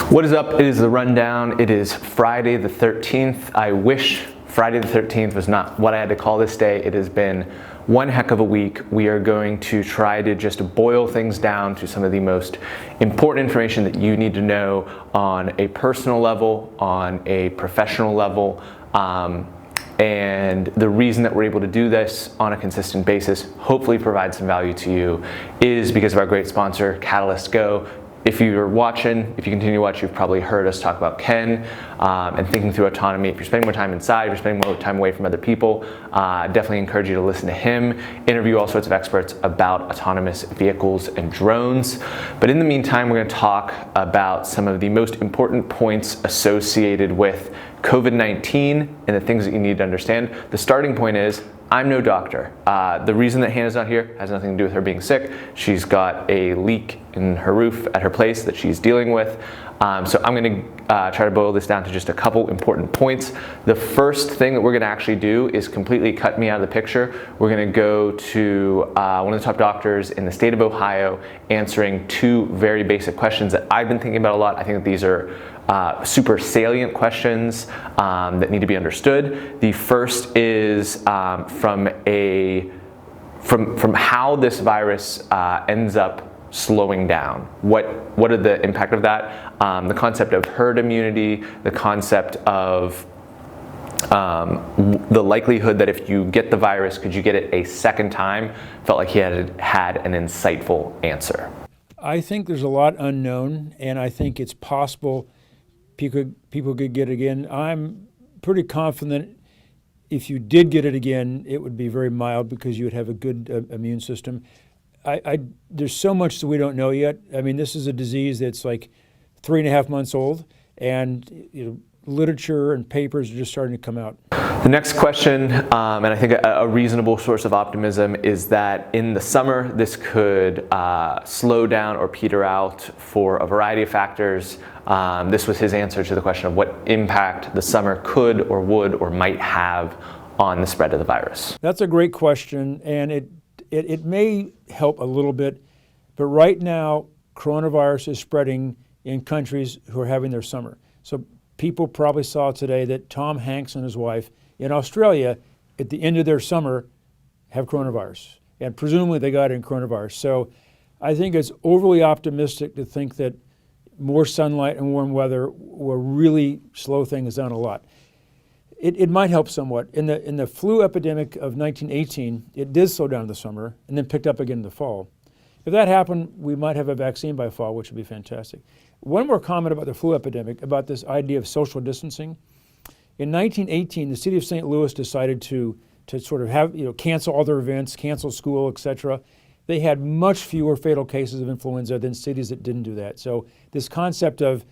What is up? It is The Rundown. It is Friday the 13th. I wish Friday the 13th was not what I had to call this day. It has been one heck of a week. We are going to try to just boil things down to some of the most important information that you need to know on a personal level, on a professional level, and the reason that we're able to do this on a consistent basis, hopefully provide some value to you, is because of our great sponsor, Catalyst Go. If you're watching, if you continue to watch, you've probably heard us talk about Ken and thinking through autonomy. If you're spending more time inside, if you're spending more time away from other people, definitely encourage you to listen to him, interview all sorts of experts about autonomous vehicles and drones. But in the meantime, we're going to talk about some of the most important points associated with COVID-19 and the things that you need to understand. The starting point is, I'm no doctor. The reason that Hannah's not here has nothing to do with her being sick. She's got a leak in her roof at her place that she's dealing with. So I'm going to try to boil this down to just a couple important points. The first thing that we're going to actually do is completely cut me out of the picture. We're going to go to one of the top doctors in the state of Ohio answering two very basic questions that I've been thinking about a lot. I think that these are super salient questions that need to be understood. The first is from how this virus ends up slowing down. What are the impact of that? The concept of herd immunity, the concept of the likelihood that if you get the virus, could you get it a second time? Felt like he had an insightful answer. I think there's a lot unknown, and I think it's possible people could get it again. I'm pretty confident if you did get it again, it would be very mild because you would have a good immune system. There's so much that we don't know yet. I mean, this is a disease that's like 3.5 months old, and literature and papers are just starting to come out. The next question, and I think a reasonable source of optimism, is that in the summer this could slow down or peter out for a variety of factors. This was his answer to the question of what impact the summer could or would or might have on the spread of the virus. That's a great question, and it may help a little bit, but right now coronavirus is spreading in countries who are having their summer. So people probably saw today that Tom Hanks and his wife in Australia at the end of their summer have coronavirus, and presumably they got it in coronavirus. So I think it's overly optimistic to think that more sunlight and warm weather will really slow things down a lot. It might help somewhat. In the flu epidemic of 1918, it did slow down in the summer and then picked up again in the fall. If that happened, we might have a vaccine by fall, which would be fantastic. One more comment about the flu epidemic, about this idea of social distancing. In 1918, the city of St. Louis decided to sort of have, cancel all their events, cancel school, etc. They had much fewer fatal cases of influenza than cities that didn't do that. So this concept of,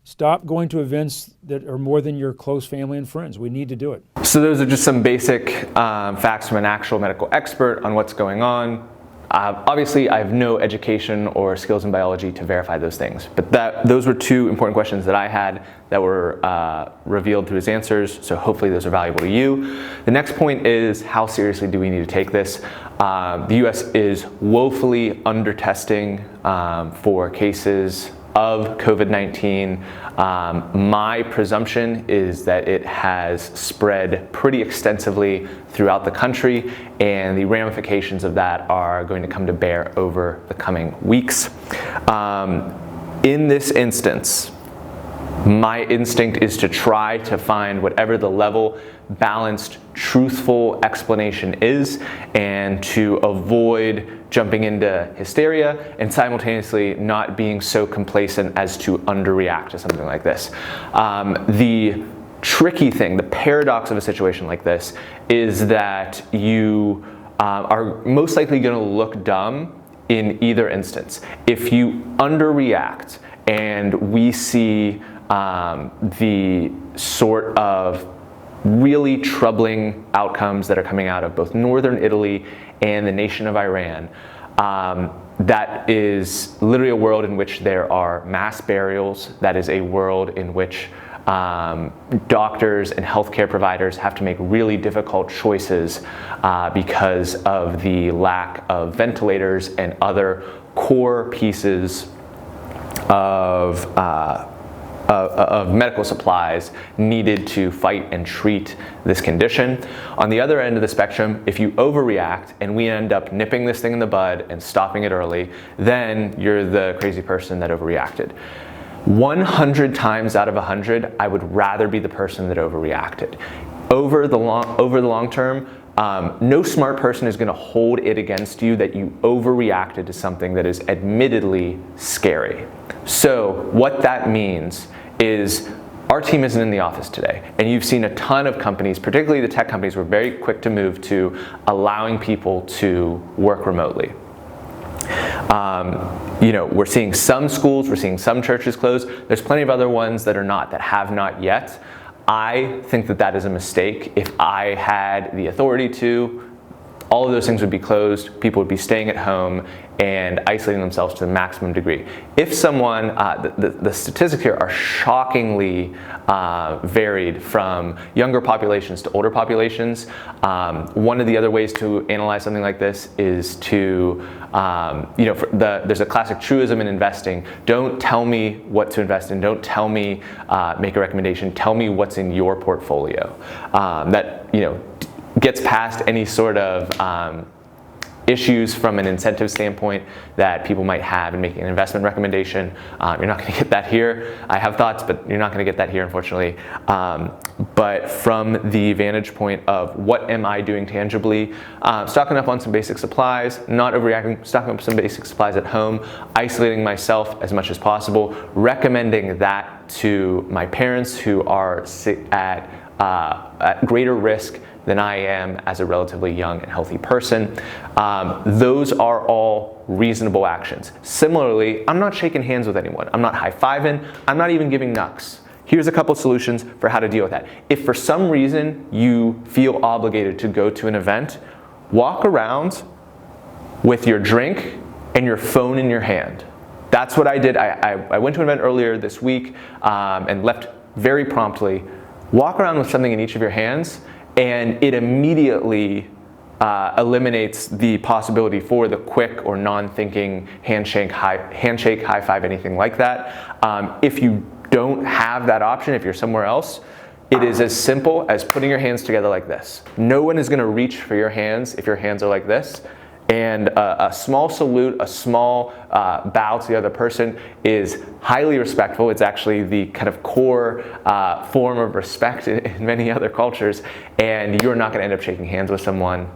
stop going to events that are more than your close family and friends. We need to do it. So those are just some basic facts from an actual medical expert on what's going on. Obviously, I have no education or skills in biology to verify those things, but those were two important questions that I had that were revealed through his answers, so hopefully those are valuable to you. The next point is, how seriously do we need to take this? The US is woefully under-testing for cases of COVID-19. My presumption is that it has spread pretty extensively throughout the country, and the ramifications of that are going to come to bear over the coming weeks. In this instance, my instinct is to try to find whatever the level, balanced, truthful explanation is, and to avoid jumping into hysteria and simultaneously not being so complacent as to underreact to something like this. The tricky thing, the paradox of a situation like this, is that you are most likely going to look dumb in either instance. If you underreact and we see the sort of really troubling outcomes that are coming out of both northern Italy and the nation of Iran, that is literally a world in which there are mass burials. That is a world in which doctors and healthcare providers have to make really difficult choices because of the lack of ventilators and other core pieces of of medical supplies needed to fight and treat this condition. On the other end of the spectrum, if you overreact and we end up nipping this thing in the bud and stopping it early, then you're the crazy person that overreacted. 100 times out of 100, I would rather be the person that overreacted. Over the long term, no smart person is going to hold it against you that you overreacted to something that is admittedly scary. So what that means is our team isn't in the office today, and you've seen a ton of companies, particularly the tech companies, were very quick to move to allowing people to work remotely. We're seeing some schools, we're seeing some churches close. There's plenty of other ones that are not, that have not yet. I think that that is a mistake. If I had the authority to, all of those things would be closed, people would be staying at home and isolating themselves to the maximum degree. If someone, the statistics here are shockingly varied from younger populations to older populations. One of the other ways to analyze something like this is to, there's a classic truism in investing: don't tell me what to invest in, don't tell me, make a recommendation, tell me what's in your portfolio. That gets past any sort of issues from an incentive standpoint that people might have in making an investment recommendation. You're not going to get that here. I have thoughts, but you're not going to get that here, unfortunately. But from the vantage point of what am I doing tangibly, stocking up on some basic supplies, not overreacting, stocking up some basic supplies at home, isolating myself as much as possible, recommending that to my parents who are at greater risk than I am as a relatively young and healthy person. Those are all reasonable actions. Similarly, I'm not shaking hands with anyone. I'm not high-fiving. I'm not even giving knucks. Here's a couple solutions for how to deal with that. If for some reason you feel obligated to go to an event, walk around with your drink and your phone in your hand. That's what I did. I went to an event earlier this week and left very promptly. Walk around with something in each of your hands, and it immediately eliminates the possibility for the quick or non-thinking handshake, high five, anything like that. If you don't have that option, if you're somewhere else, it is as simple as putting your hands together like this. No one is going to reach for your hands if your hands are like this. And a small salute, a small bow to the other person is highly respectful. It's actually the kind of core form of respect in many other cultures, and you're not going to end up shaking hands with someone.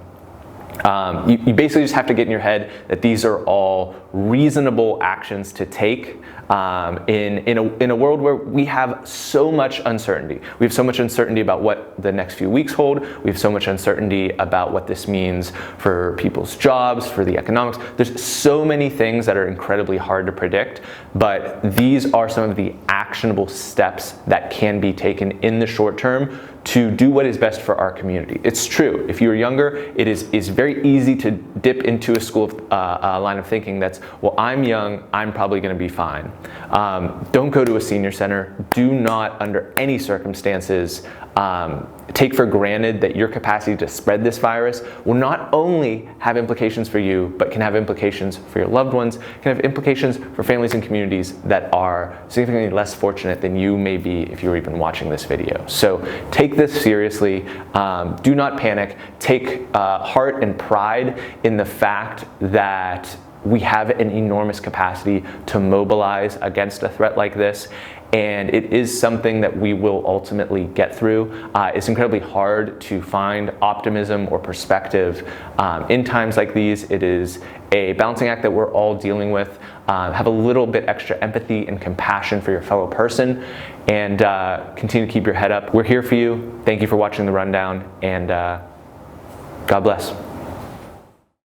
You basically just have to get in your head that these are all reasonable actions to take in a world where we have so much uncertainty. We have so much uncertainty about what the next few weeks hold. We have so much uncertainty about what this means for people's jobs, for the economics. There's so many things that are incredibly hard to predict, but these are some of the actionable steps that can be taken in the short term to do what is best for our community. It's true. If you're younger, it is very easy to dip into a school of line of thinking that's, well, I'm young, I'm probably going to be fine. Don't go to a senior center. Do not, under any circumstances, take for granted that your capacity to spread this virus will not only have implications for you, but can have implications for your loved ones, can have implications for families and communities that are significantly less fortunate than you may be if you were even watching this video. So take this seriously. Do not panic. Take heart and pride in the fact that we have an enormous capacity to mobilize against a threat like this, and it is something that we will ultimately get through. It's incredibly hard to find optimism or perspective in times like these. It is a balancing act that we're all dealing with. Have a little bit extra empathy and compassion for your fellow person, and continue to keep your head up. We're here for you. Thank you for watching the rundown, and God bless.